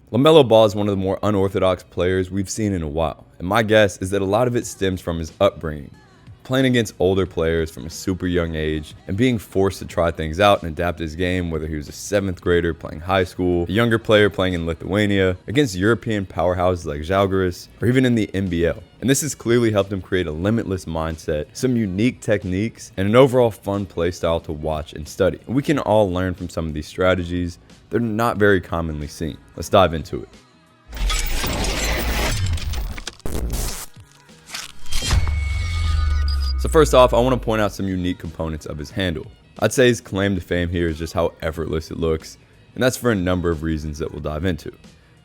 Lamelo Ball is one of the more unorthodox players we've seen in a while, and my guess is that a lot of it stems from his upbringing. Playing against older players from a super young age and being forced to try things out and adapt his game, whether he was a 7th grader playing high school, a younger player playing in Lithuania, against European powerhouses like Žalgiris, or even in the NBL. And this has clearly helped him create a limitless mindset, some unique techniques, and an overall fun play style to watch and study. And we can all learn from some of these strategies. They're not very commonly seen. Let's dive into it. So first off, I want to point out some unique components of his handle. I'd say his claim to fame here is just how effortless it looks, and that's for a number of reasons that we'll dive into.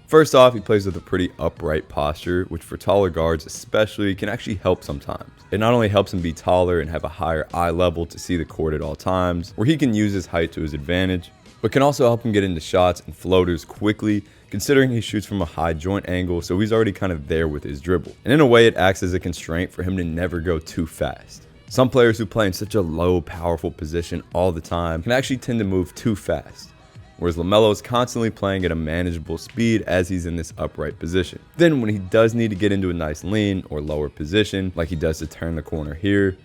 First off, he plays with a pretty upright posture, which for taller guards especially can actually help sometimes. It not only helps him be taller and have a higher eye level to see the court at all times, where he can use his height to his advantage, but can also help him get into shots and floaters quickly, considering he shoots from a high joint angle, so he's already kind of there with his dribble. And in a way, it acts as a constraint for him to never go too fast. Some players who play in such a low, powerful position all the time can actually tend to move too fast, whereas Lamelo is constantly playing at a manageable speed as he's in this upright position. Then when he does need to get into a nice lean or lower position, like he does to turn the corner here,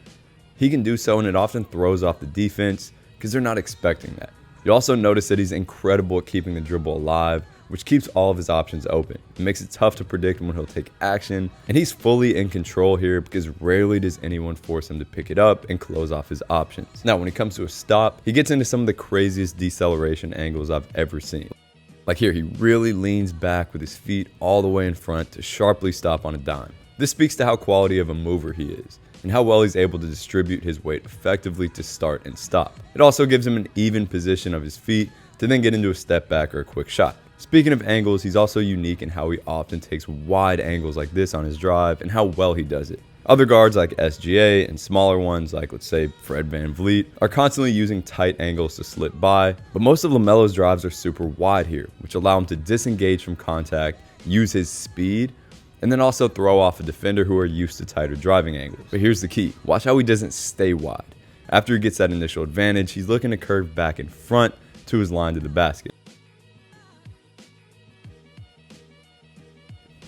he can do so, and it often throws off the defense because they're not expecting that. You also notice that he's incredible at keeping the dribble alive, which keeps all of his options open. It makes it tough to predict when he'll take action, and he's fully in control here because rarely does anyone force him to pick it up and close off his options. Now, when it comes to a stop, he gets into some of the craziest deceleration angles I've ever seen. Like here, he really leans back with his feet all the way in front to sharply stop on a dime. This speaks to how quality of a mover he is, and how well he's able to distribute his weight effectively to start and stop. It also gives him an even position of his feet to then get into a step back or a quick shot. Speaking of angles, he's also unique in how he often takes wide angles like this on his drive and how well he does it. Other guards like SGA and smaller ones like, let's say, Fred VanVleet are constantly using tight angles to slip by, but most of LaMelo's drives are super wide here, which allow him to disengage from contact, use his speed, and then also throw off a defender who are used to tighter driving angles. But here's the key. Watch how he doesn't stay wide. After he gets that initial advantage, he's looking to curve back in front to his line to the basket.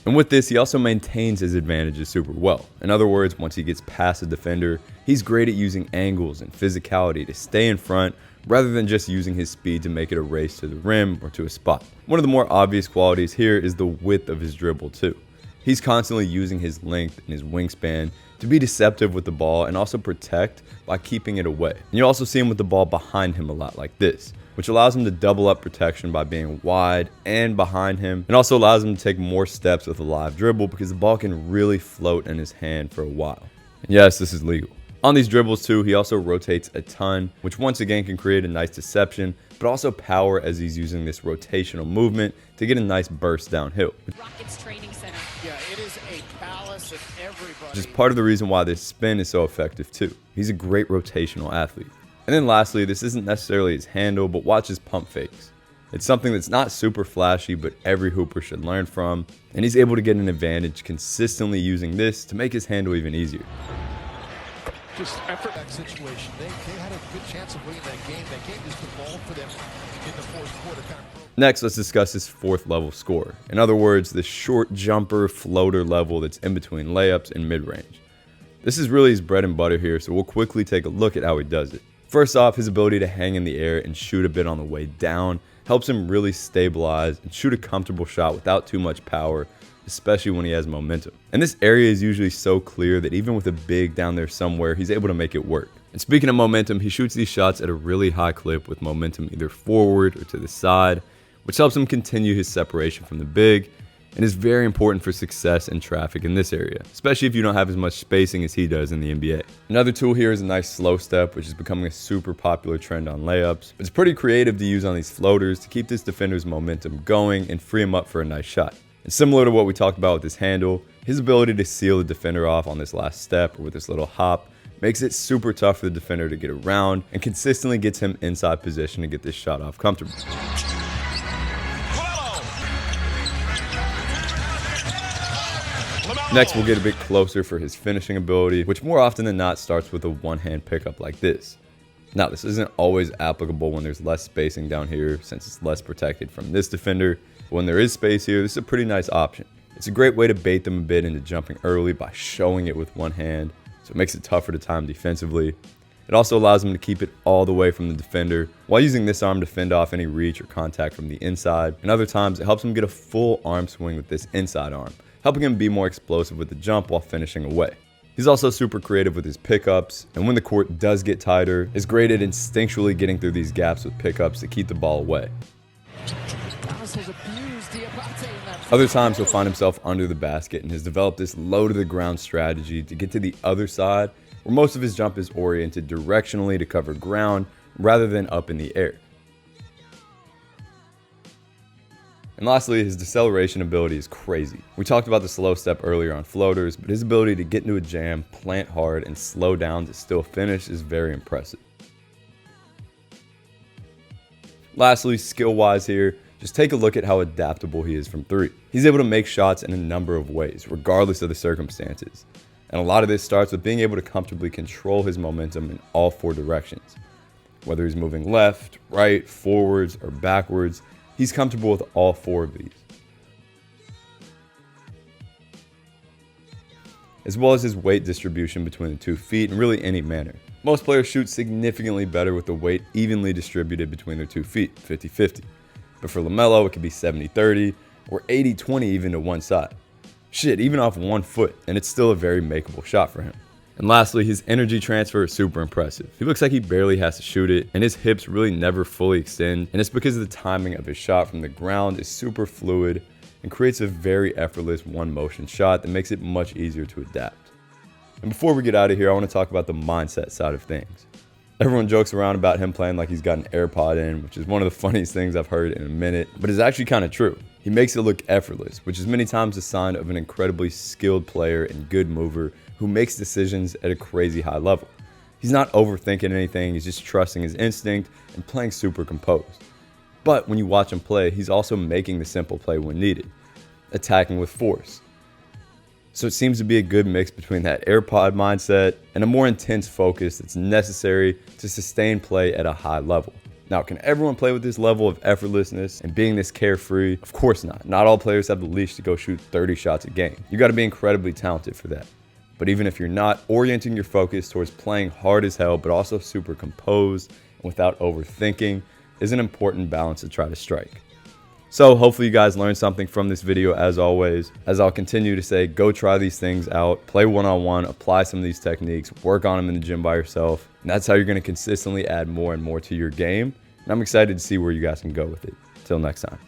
And with this, he also maintains his advantages super well. In other words, once he gets past the defender, he's great at using angles and physicality to stay in front rather than just using his speed to make it a race to the rim or to a spot. One of the more obvious qualities here is the width of his dribble too. He's constantly using his length and his wingspan to be deceptive with the ball and also protect by keeping it away. And you also see him with the ball behind him a lot like this, which allows him to double up protection by being wide and behind him, and also allows him to take more steps with a live dribble because the ball can really float in his hand for a while. And yes, this is legal. On these dribbles too, he also rotates a ton, which once again can create a nice deception, but also power as he's using this rotational movement to get a nice burst downhill. Rockets Training Center. Yeah, it is a palace of everybody. Which is part of the reason why this spin is so effective too. He's a great rotational athlete. And then lastly, this isn't necessarily his handle, but watch his pump fakes. It's something that's not super flashy, but every hooper should learn from, and he's able to get an advantage consistently using this to make his handle even easier. Just effort that situation. They had a good chance of winning that game. That game just evolved for them in the fourth quarter. Next, let's discuss his 4th level score. In other words, the short jumper floater level that's in between layups and mid-range. This is really his bread and butter here, so we'll quickly take a look at how he does it. First off, his ability to hang in the air and shoot a bit on the way down helps him really stabilize and shoot a comfortable shot without too much power, especially when he has momentum. And this area is usually so clear that even with a big down there somewhere, he's able to make it work. And speaking of momentum, he shoots these shots at a really high clip with momentum either forward or to the side, which helps him continue his separation from the big, and is very important for success in traffic in this area, especially if you don't have as much spacing as he does in the NBA. Another tool here is a nice slow step, which is becoming a super popular trend on layups. It's pretty creative to use on these floaters to keep this defender's momentum going and free him up for a nice shot. And similar to what we talked about with his handle, his ability to seal the defender off on this last step or with this little hop makes it super tough for the defender to get around and consistently gets him inside position to get this shot off comfortably. Next, we'll get a bit closer for his finishing ability, which more often than not starts with a one-hand pickup like this. Now, this isn't always applicable when there's less spacing down here since it's less protected from this defender, But when there is space here, this is a pretty nice option. It's a great way to bait them a bit into jumping early by showing it with one hand, so it makes it tougher to time defensively. It also allows them to keep it all the way from the defender while using this arm to fend off any reach or contact from the inside. And other times, it helps him get a full arm swing with this inside arm, helping him be more explosive with the jump while finishing away. He's also super creative with his pickups, and when the court does get tighter, is great at instinctually getting through these gaps with pickups to keep the ball away. Other times he'll find himself under the basket and has developed this low to the ground strategy to get to the other side, where most of his jump is oriented directionally to cover ground rather than up in the air. And lastly, his deceleration ability is crazy. We talked about the slow step earlier on floaters, but his ability to get into a jam, plant hard, and slow down to still finish is very impressive. Lastly, skill-wise here, just take a look at how adaptable he is from three. He's able to make shots in a number of ways, regardless of the circumstances. And a lot of this starts with being able to comfortably control his momentum in all four directions. Whether he's moving left, right, forwards, or backwards, he's comfortable with all four of these. As well as his weight distribution between the 2 feet in really any manner. Most players shoot significantly better with the weight evenly distributed between their 2 feet, 50-50. But for Lamelo, it could be 70-30 or 80-20 even to one side. Shit, even off 1 foot, and it's still a very makeable shot for him. And lastly, his energy transfer is super impressive. He looks like he barely has to shoot it, and his hips really never fully extend, and it's because the timing of his shot from the ground is super fluid and creates a very effortless one-motion shot that makes it much easier to adapt. And before we get out of here, I want to talk about the mindset side of things. Everyone jokes around about him playing like he's got an AirPod in, which is one of the funniest things I've heard in a minute, but it's actually kind of true. He makes it look effortless, which is many times a sign of an incredibly skilled player and good mover who makes decisions at a crazy high level. He's not overthinking anything, he's just trusting his instinct and playing super composed. But when you watch him play, he's also making the simple play when needed, attacking with force. So it seems to be a good mix between that AirPod mindset and a more intense focus that's necessary to sustain play at a high level. Now, can everyone play with this level of effortlessness and being this carefree? Of course not. Not all players have the leash to go shoot 30 shots a game. You got to be incredibly talented for that. But even if you're not, orienting your focus towards playing hard as hell, but also super composed and without overthinking is an important balance to try to strike. So hopefully you guys learned something from this video as always. As I'll continue to say, go try these things out, play one-on-one, apply some of these techniques, work on them in the gym by yourself. And that's how you're going to consistently add more and more to your game. And I'm excited to see where you guys can go with it. Till next time.